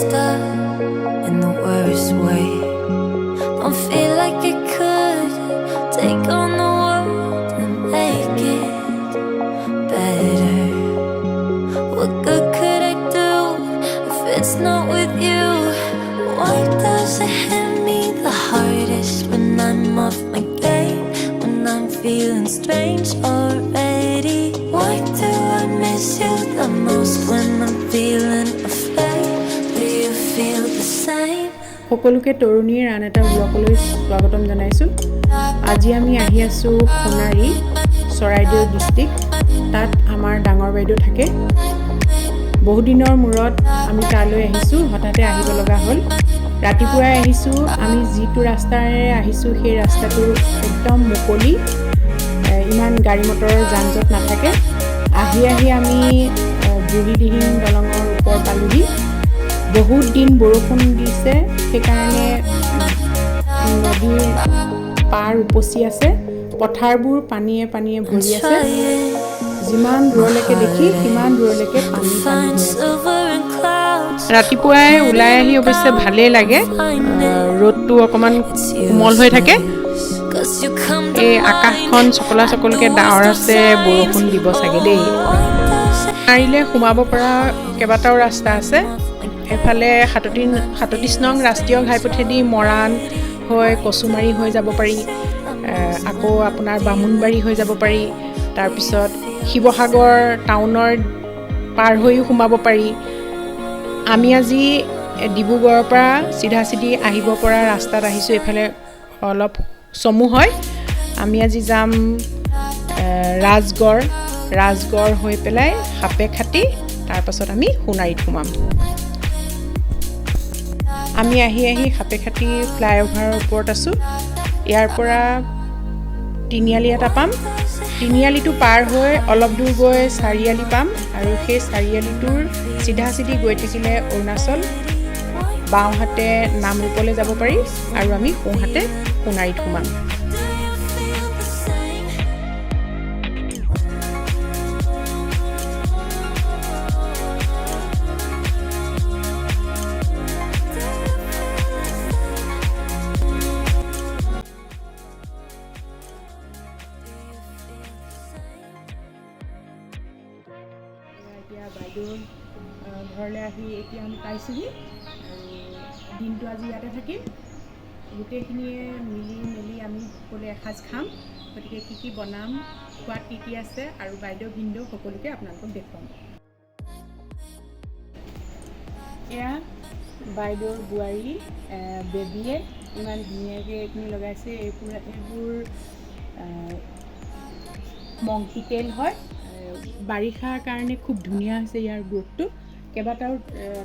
messed up in the worst way. Don't feel like I could take on the world and make it better. What good could I do if it's not with you? Why does it hit me the hardest when I'm off my game, when I'm feeling strange already? Why do I miss you the most when I'm feeling afraid? Do you feel the same? সকলোকে তৰুণীৰ আন এটা ব্লগলৈ স্বাগতম জনাইছোঁ। আজি আমি আহি আছোঁ Sonari Charaideo district. তাত আমাৰ ডাঙৰ বাইদেউ থাকে। বহুদিনৰ মূৰত আমি তালৈ আহিছোঁ, হঠাতে আহিব লগা হ'ল। ৰাতিপুৱাই আহিছোঁ, আমি যিটো ৰাস্তাৰে আহিছোঁ সেই ৰাস্তাটো একদম মুকলি, ইমান গাড়ী মটৰৰ যান জঁট নাথাকে। আহি আমি বুঢ়ীদিহিং দলঙৰ ওপৰ পালোহি। বহুত দিন বৰষুণ দিছে, সেইকাৰণে নদীৰ পাৰ উপচি আছে, পথাৰবোৰ পানীয়ে ভৰি আছে। যিমান দূৰলৈকে দেখি সিমান দূৰলৈকে পানী ৰাতিপুৱাই ওলাই আহি অৱশ্যে ভালেই লাগে, ৰ'দটো অকণমান কোমল হৈ থাকে। এই আকাশখন চকলা চকলকৈ ডাৱৰ আছে, বৰষুণ দিব চাগে দেই। সোণাৰীলৈ সোমাব পৰা কেইবাটাও ৰাস্তা আছে। এফালে 37 নং ৰাষ্ট্ৰীয় ঘাইপথেদি মৰাণ হৈ কচুমাৰী হৈ যাব পাৰি, আকৌ আপোনাৰ বামুণবাৰী হৈ যাব পাৰি, তাৰপিছত শিৱসাগৰ টাউনৰ পাৰ হৈও সোমাব পাৰি। আমি আজি ডিব্ৰুগড়ৰ পৰা চিধা আহিব পৰা ৰাস্তাত আহিছোঁ। এইফালে অলপ চমু হয়। আমি আজি যাম ৰাজগড় হৈ পেলাই সাপেখাতি, তাৰপাছত আমি সোণাৰীত সোমাম। আমি আহি সাপেখাতি ফ্লাইঅভাৰৰ ওপৰত আছোঁ। ইয়াৰ পৰা তিনিআলি এটা পাম। তিনিআলিটো পাৰ হৈ অলপ দূৰ গৈ চাৰিআলি পাম, আৰু সেই চাৰিআলিটোৰ চিধা গৈ থাকিলে অৰুণাচল, বাওঁহাতে নামৰূপলৈ যাব পাৰি, আৰু আমি সোঁহাতে সোণাৰীত সোমাম। বাইদেউৰ ঘৰলৈ আহি এতিয়া আমি পাইছোঁহি, আৰু দিনটো আজি ইয়াতে থাকিম। গোটেইখিনিয়ে মিলি আমি সকলোৱে এসাঁজ খাম। গতিকে কি বনাম, খোৱাত কি আছে, আৰু বাইদেউ ভিনদেউ সকলোকে আপোনালোকক দেখুৱাম। এয়া বাইদেউৰ বোৱাৰী বেবীয়ে ইমান ধুনীয়াকৈ এইখিনি লগাইছে। এইবোৰ মংকি তেল হয়। বাৰিষাৰ কাৰণে খুব ধুনীয়া হৈছে ইয়াৰ গ্ৰোথটো। কেইবাটাও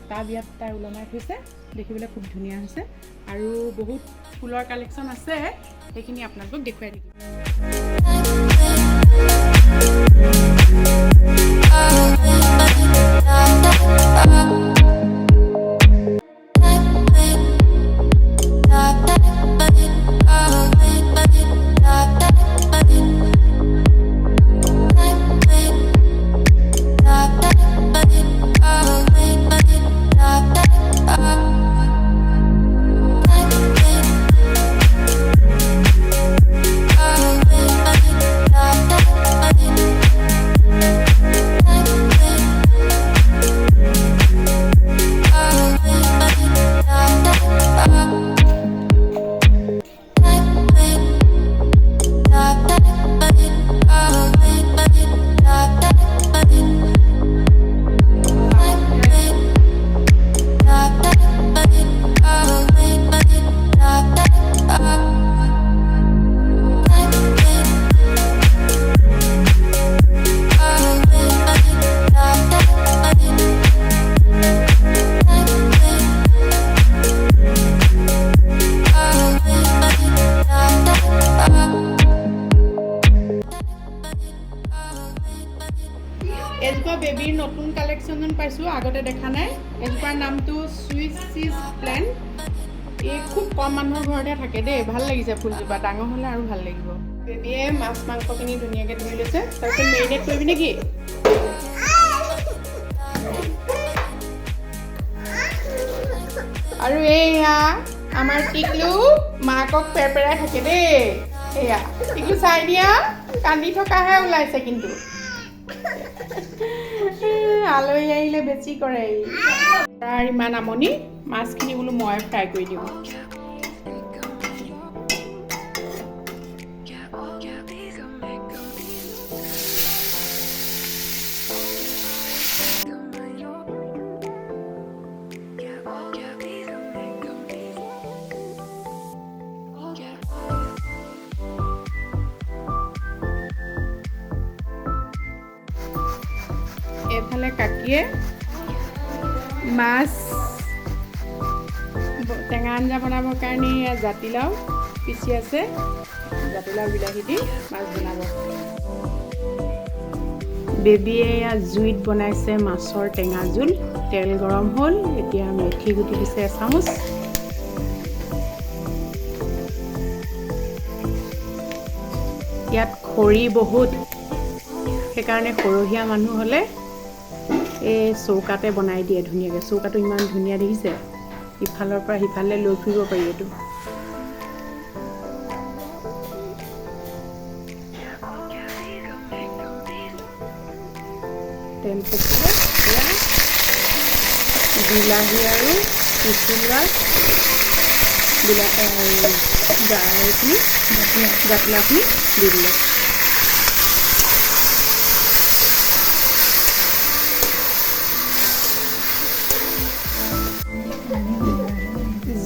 টাব ইয়াত তাই ওলমাই থৈছে, দেখিবলৈ খুব ধুনীয়া হৈছে। আৰু বহুত ফুলৰ কালেকশ্যন আছে, সেইখিনি আপোনালোকক দেখুৱাই থাকিম। এজোপা বেবীৰ নতুন কালেকশ্যন পাইছোঁ, আগতে দেখা নাই। এজোপাৰ নামটো চুইচ চিজ প্লেণ্ট। এই খুব কম মানুহৰ ঘৰতে থাকে দেই। ভাল লাগিছে ফুলজোপা, ডাঙৰ হ'লে আৰু ভাল লাগিব। বেবীয়ে মাছ মাংসখিনি ধুনীয়াকৈ ধুই লৈছে। তাৰপিছত মেৰিনেট কৰিবি নেকি? আৰু এইয়া আমাৰ টিকলু মাকক পেৰপেৰাই থাকে দেই এয়া টিকলু চাই দিয়া কান্দি থকাহে ওলাইছে কিন্তু আলহী আহিলে বেছি কৰে তাৰ ইমান আমনি মাছখিনি বোলো মই ফ্ৰাই কৰি দিওঁ এফালে কাকিয়ে মাছ টেঙা আঞ্জা বনাবৰ কাৰণে জাতিলাও পিচি আছে জাতিলাও বিলাহী দি মাছ বনাব বেবীয়ে জুইত বনাইছে মাছৰ টেঙা জোল তেল গৰম হ'ল এতিয়া মেথি গুটি দিছে এচামুচ ইয়াত খৰি বহুত সেইকাৰণে সৰহীয়া মানুহ হ'লে এই চৌকাতে বনাই দিয়ে ধুনীয়াকৈ চৌকাটো ইমান ধুনীয়া দেখিছে ইফালৰ পৰা সিফালে লৈ ফুৰিব পাৰি এইটো তেল পকিলে বিলাহী আৰু জাতিলাওখিনি দি দিলে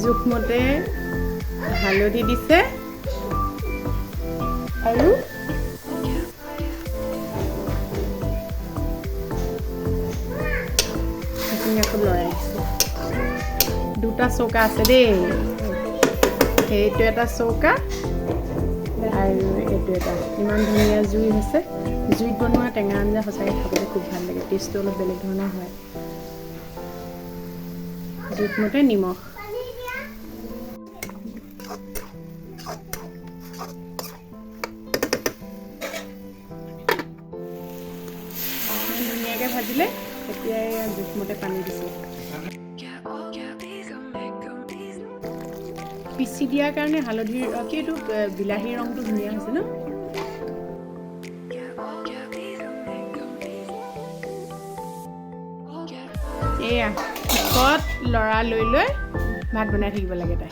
জোখমতে হালধি দিছে আৰু আকৌ লৰাই দিছে দুটা চৌকা আছে দেই সেইটো এটা চৌকা আৰু এইটো এটা ইমান ধুনীয়া জুই হৈছে জুইত বনোৱা টেঙা আঞ্জা সঁচাকৈ খাবলৈ খুব ভাল লাগে টেষ্টটো অলপ বেলেগ ধৰণৰ হয় জোখমতে নিমখ ধুনীয়াকৈ ভাজিলে এতিয়া জোখমতে পানী দিছে পিচি দিয়াৰ কাৰণে হালধিৰ এইটো বিলাহীৰ ৰংটো ধুনীয়া হৈছে ন এয়া ওচৰত লৰা লৈ লৈ ভাত বনাই থাকিব লাগে তাই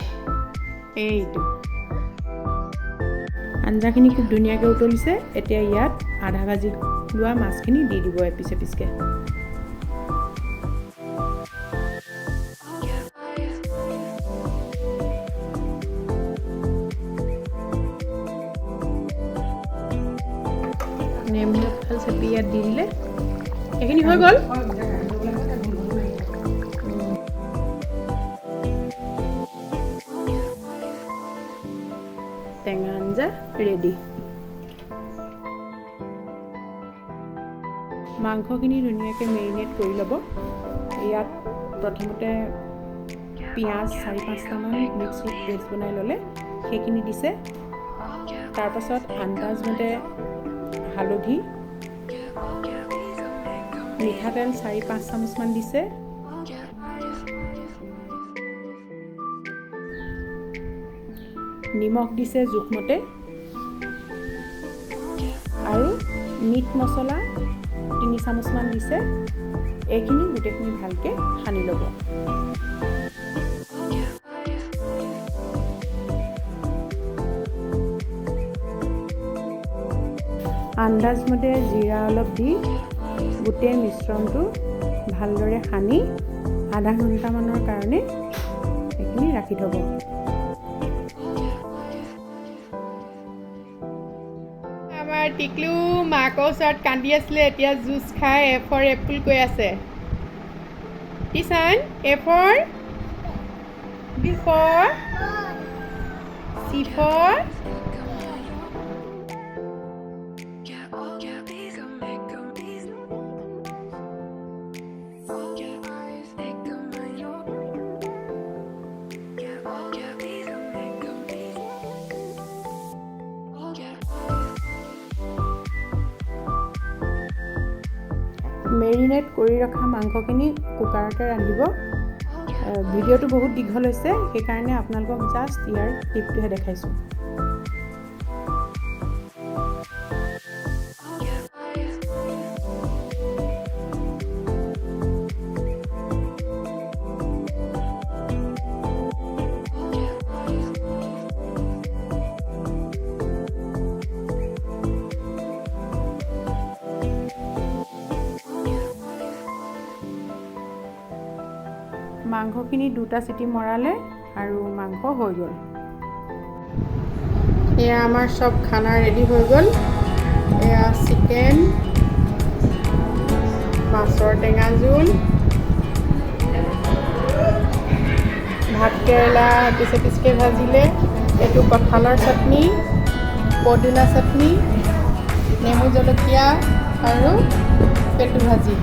এইটো আঞ্জাখিনি খুব ধুনীয়াকৈ উতলিছে এতিয়া ইয়াত আধা ভাজি লোৱা মাছখিনি দি দিব এপিচ এপিচকৈ নেমু এফাল চেপি ইয়াত দি দিলে এইখিনি হৈ গ'ল টেঙা আঞ্জা ৰেডি মাংসখিনি ধুনীয়াকৈ মেৰিনেট কৰি ল'ব ইয়াত প্ৰথমতে পিঁয়াজ 4-5টামান মিক্সিত পেষ্ট বনাই ল'লে সেইখিনি দিছে তাৰপাছত আন্দাজমতে হালধি মিঠাতেল 4-5 চামুচমান দিছে নিমখ দিছে জোখমতে আৰু মিট মছলা 3 চামুচমান দিছে এইখিনি গোটেইখিনি ভালকৈ সানি ল'ব আন্দাজমতে জিৰা অলপ দি গোটেই মিশ্ৰণটো ভালদৰে সানি আধা ঘণ্টামানৰ কাৰণে এইখিনি ৰাখি থ'ব আমাৰ টিকলু মাকৰ ওচৰত কান্দি আছিলে এতিয়া জুচ খাই এ ফৰ এপল কৈ আছে টিচান A for B for C for marinate কৰি ৰখা মাংসখিনি কুকাৰতে ৰান্ধিব ভিডিঅ'টো বহুত দীঘল হৈছে সেইকাৰণে আপোনালোকক জাষ্ট ইয়াৰ ক্লিপটোহে দেখাইছোঁ মাংসখিনি দুটা চিটি মৰালে আৰু মাংস হৈ গ'ল এয়া আমাৰ সব খানা ৰেডি হৈ গ'ল এয়া চিকেন মাছৰ টেঙা জোল ভাত কেৰেলা পিছে পিছকে ভাজিলে এইটো কঁঠালৰ চাটনি পদিনা চাটনি নেমু জলকীয়া আৰু পেটু ভাজি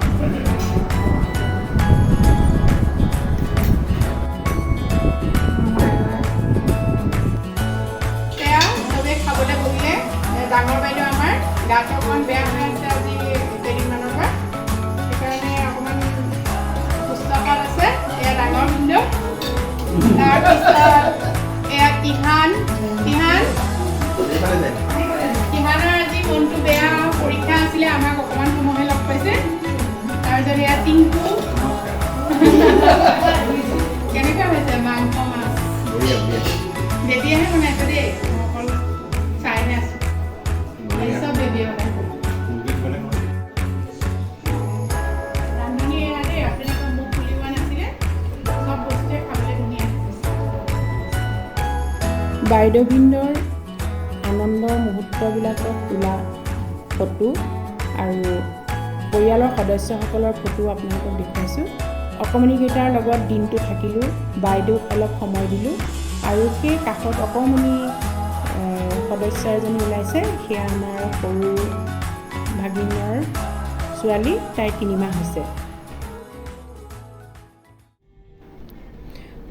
ডাঙৰ বাইদেউ আমাৰ গাটো অকণমান বেয়া হৈ আছে আজি কেইদিনমানৰ পৰা সেইকাৰণে অকণমান সুস্থকাল আছে এয়া ডাঙৰ ভিন্দেউ তাৰপিছত এয়া তিহানৰ আজি মনটো বেয়া পৰীক্ষা আছিলে আমাক অকণমান সময়হে লগ পাইছে তাৰপিছত এয়া টিংকু কেনেকুৱা হৈছে মাংস মাছ বেবীয়েহে বনাইছে দেই অকল চাইহে আছোঁ सब बेबी वाला रांधनी आले आपले तो मुख खुलिवा नाছিলে सब বস্তুৱে খাবলৈ ধুনীয়া বাইদেউ ভিন্দৰ আনন্দৰ মুহূৰ্তবিলাকত তোলা ফটো আৰু পৰিয়ালৰ সদস্যসকলৰ ফটো আপোনালোকক দেখুৱাইছোঁ অকণমানিকেইটাৰ লগত দিনটো থাকিলোঁ বাইদেউক অলপ সময় দিলোঁ আৰু সেই কাষত অকণমানি সদস্য এজনী ওলাইছে সেয়া আমাৰ সৰু ভাগিনৰ ছোৱালী তাই 3 মাহ হৈছে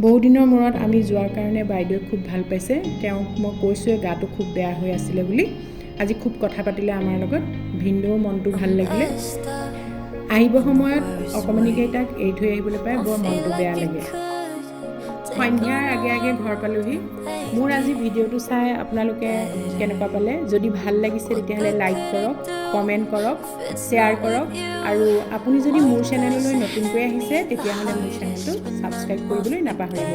বহুদিনৰ মূৰত আমি যোৱাৰ কাৰণে বাইদেউ খুব ভাল পাইছে তেওঁক মই কৈছোঁৱে গাটো খুব বেয়া হৈ আছিলে বুলি আজি খুব কথা পাতিলে আমাৰ লগত ভিন্দৰ মনটো ভাল লাগিলে আহিব সময়ত অকণমানিকেইটাক এৰি থৈ আহিবলৈ পাই বৰ মনটো বেয়া লাগে সন্ধ্যাৰ আগে আগে ঘৰ পালোহি মোৰ আজি ভিডিঅ'টো চাই আপোনালোকে কেনেকুৱা পালে যদি ভাল লাগিছে তেতিয়াহ'লে লাইক কৰক কমেণ্ট কৰক শ্বেয়াৰ কৰক আৰু আপুনি যদি মোৰ চেনেললৈ নতুনকৈ আহিছে তেতিয়াহ'লে মোৰ চেনেলটো ছাবস্ক্ৰাইব কৰিবলৈ নাপাহৰিব